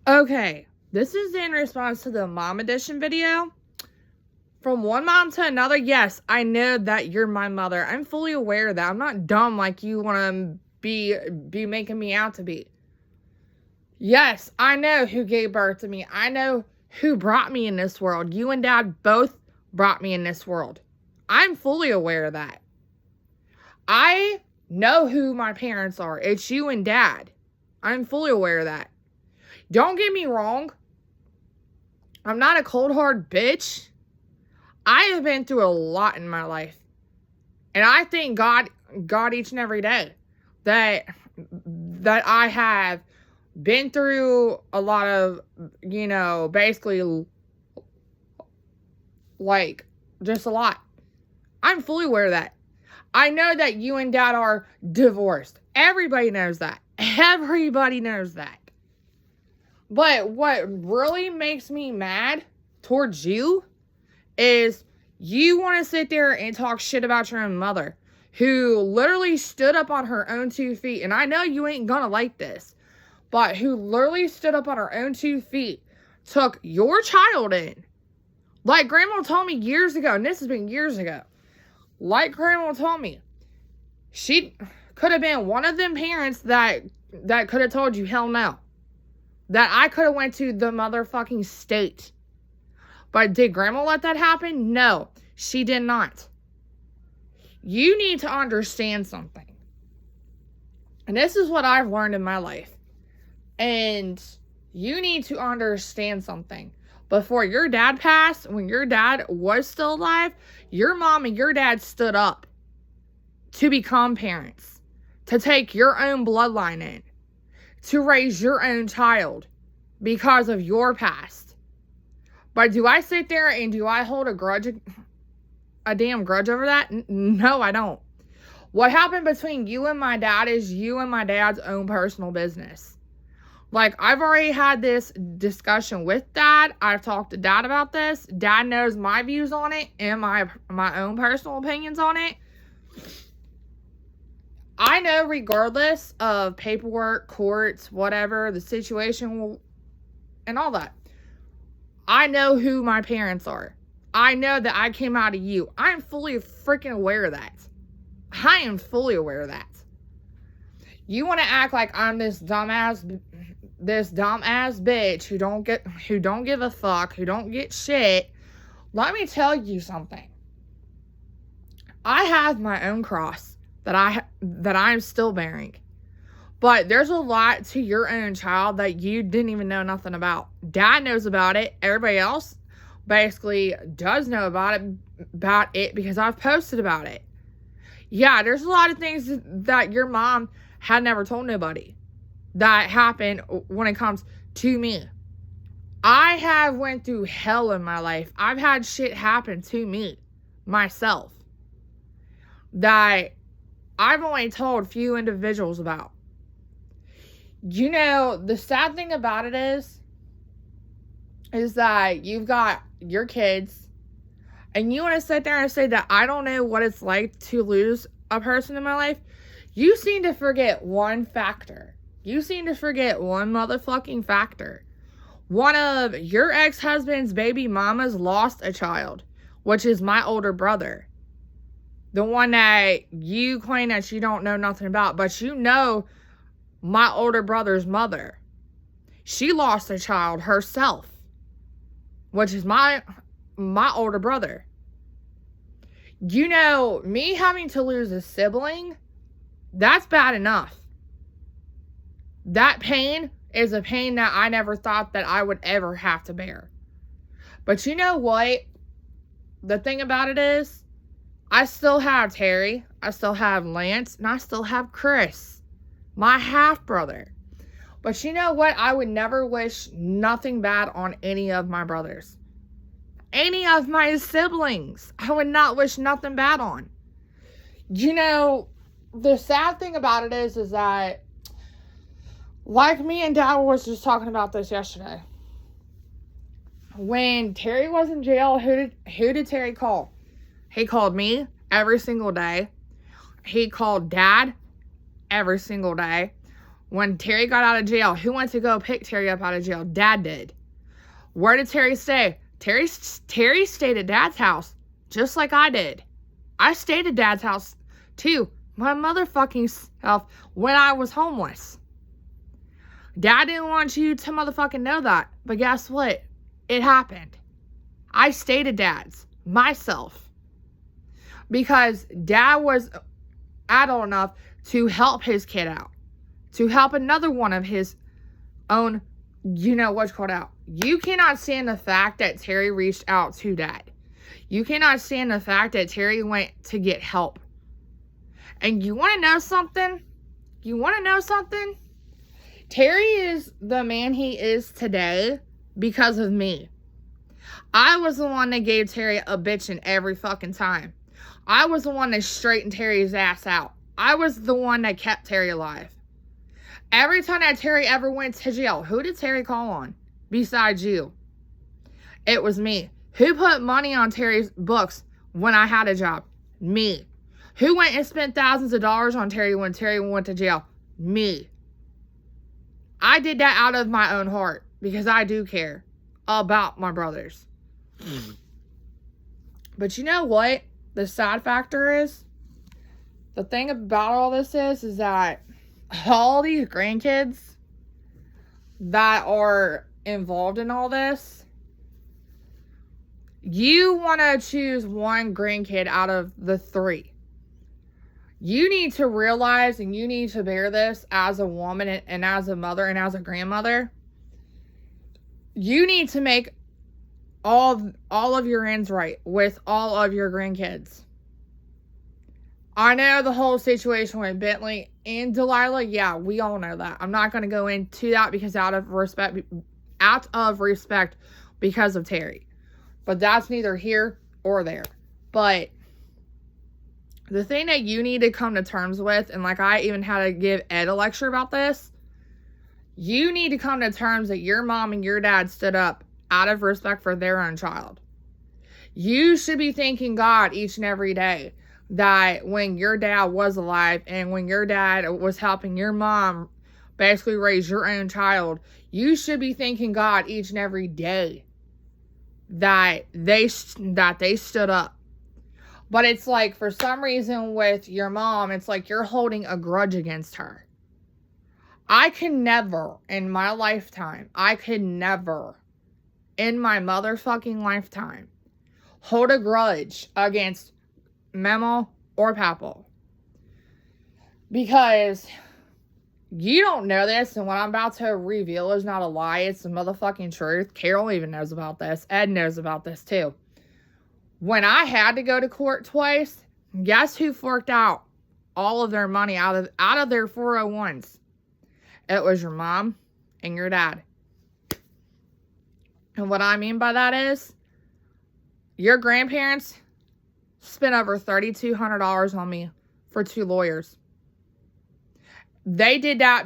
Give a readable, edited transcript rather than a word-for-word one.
Okay, this is in response to the mom edition video. From one mom to another, yes, I know that you're my mother. I'm fully aware of that. I'm not dumb like you want to be making me out to be. Yes, I know who gave birth to me. I know who brought me in this world. You and Dad both brought me in this world. I'm fully aware of that. I know who my parents are. It's you and Dad. I'm fully aware of that. Don't get me wrong. I'm not a cold hard bitch. I have been through a lot in my life. And I thank God each and every day that I have been through a lot of, basically, like, just a lot. I'm fully aware of that. I know that you and Dad are divorced. Everybody knows that. Everybody knows that. But what really makes me mad towards you is you want to sit there and talk shit about your own mother, who literally stood up on her own 2 feet. And I know you ain't gonna like this, but who literally stood up on her own 2 feet, took your child in. Like Grandma told me years ago, and this has been years ago. Like Grandma told me, she could have been one of them parents that could have told you, hell no. That I could have went to the motherfucking state. But did Grandma let that happen? No, she did not. You need to understand something. And this is what I've learned in my life. And you need to understand something. Before your dad passed, when your dad was still alive, your mom and your dad stood up to become parents, to take your own bloodline in, to raise your own child because of your past. But do I sit there and do I hold a damn grudge over that? No, I don't. What happened between you and my dad is you and my dad's own personal business. Like, I've already had this discussion with Dad. I've talked to Dad about this. Dad knows my views on it and my own personal opinions on it. I know regardless of paperwork, courts, whatever, the situation, and all that, I know who my parents are. I know that I came out of you. I'm fully freaking aware of that. I am fully aware of that. You want to act like I'm this dumbass bitch who don't give a fuck, who don't get shit. Let me tell you something. I have my own cross that I'm still bearing. But there's a lot to your own child that you didn't even know nothing about. Dad knows about it. Everybody else basically does know about it because I've posted about it. Yeah, there's a lot of things that your mom had never told nobody that happened when it comes to me. I have went through hell in my life. I've had shit happen to me, myself, that I've only told few individuals about. You know, the sad thing about it is that you've got your kids, and you want to sit there and say that I don't know what it's like to lose a person in my life. You seem to forget one factor. You seem to forget one motherfucking factor. One of your ex-husband's baby mamas lost a child, which is my older brother. The one that you claim that you don't know nothing about, but you know my older brother's mother. She lost a child herself, which is my older brother. You know, me having to lose a sibling, that's bad enough. That pain is a pain that I never thought that I would ever have to bear. But you know what? The thing about it is, I still have Terry, I still have Lance, and I still have Chris, my half-brother. But you know what? I would never wish nothing bad on any of my brothers. Any of my siblings, I would not wish nothing bad on. You know, the sad thing about it is that, like me and Dad was just talking about this yesterday. When Terry was in jail, who did Terry call? He called me every single day. He called Dad every single day. When Terry got out of jail, who went to go pick Terry up out of jail? Dad did. Where did Terry stay? Terry stayed at Dad's house, just like I did. I stayed at Dad's house, too, my motherfucking self, when I was homeless. Dad didn't want you to motherfucking know that, but guess what? It happened. I stayed at Dad's, myself, because Dad was adult enough to help his kid out, to help another one of his own, what's called out. You cannot stand the fact that Terry reached out to Dad. You cannot stand the fact that Terry went to get help. And you want to know something? Terry is the man he is today because of me. I was the one that gave Terry a bitching every fucking time. I was the one that straightened Terry's ass out. I was the one that kept Terry alive. Every time that Terry ever went to jail, who did Terry call on besides you? It was me. Who put money on Terry's books when I had a job? Me. Who went and spent thousands of dollars on Terry when Terry went to jail? Me. I did that out of my own heart because I do care about my brothers. But you know what? The sad factor is, the thing about all this is that all these grandkids that are involved in all this, you want to choose one grandkid out of the 3. You need to realize and you need to bear this as a woman and as a mother and as a grandmother. You need to make all of your ends right with all of your grandkids. I know the whole situation with Bentley and Delilah. Yeah, we all know that. I'm not going to go into that because out of respect because of Terry. But that's neither here or there. But the thing that you need to come to terms with, and like I even had to give Ed a lecture about this, you need to come to terms that your mom and your dad stood up out of respect for their own child. You should be thanking God each and every day that when your dad was alive and when your dad was helping your mom basically raise your own child, you should be thanking God each and every day that they stood up. But it's like, for some reason with your mom, it's like you're holding a grudge against her. I can never in my lifetime, in my motherfucking lifetime, hold a grudge against Mama or Papa. Because you don't know this, and what I'm about to reveal is not a lie, it's the motherfucking truth. Carol even knows about this. Ed knows about this too. When I had to go to court twice, guess who forked out all of their money out of their 401s? It was your mom and your dad. And what I mean by that is, your grandparents spent over $3,200 on me for 2 lawyers. They did that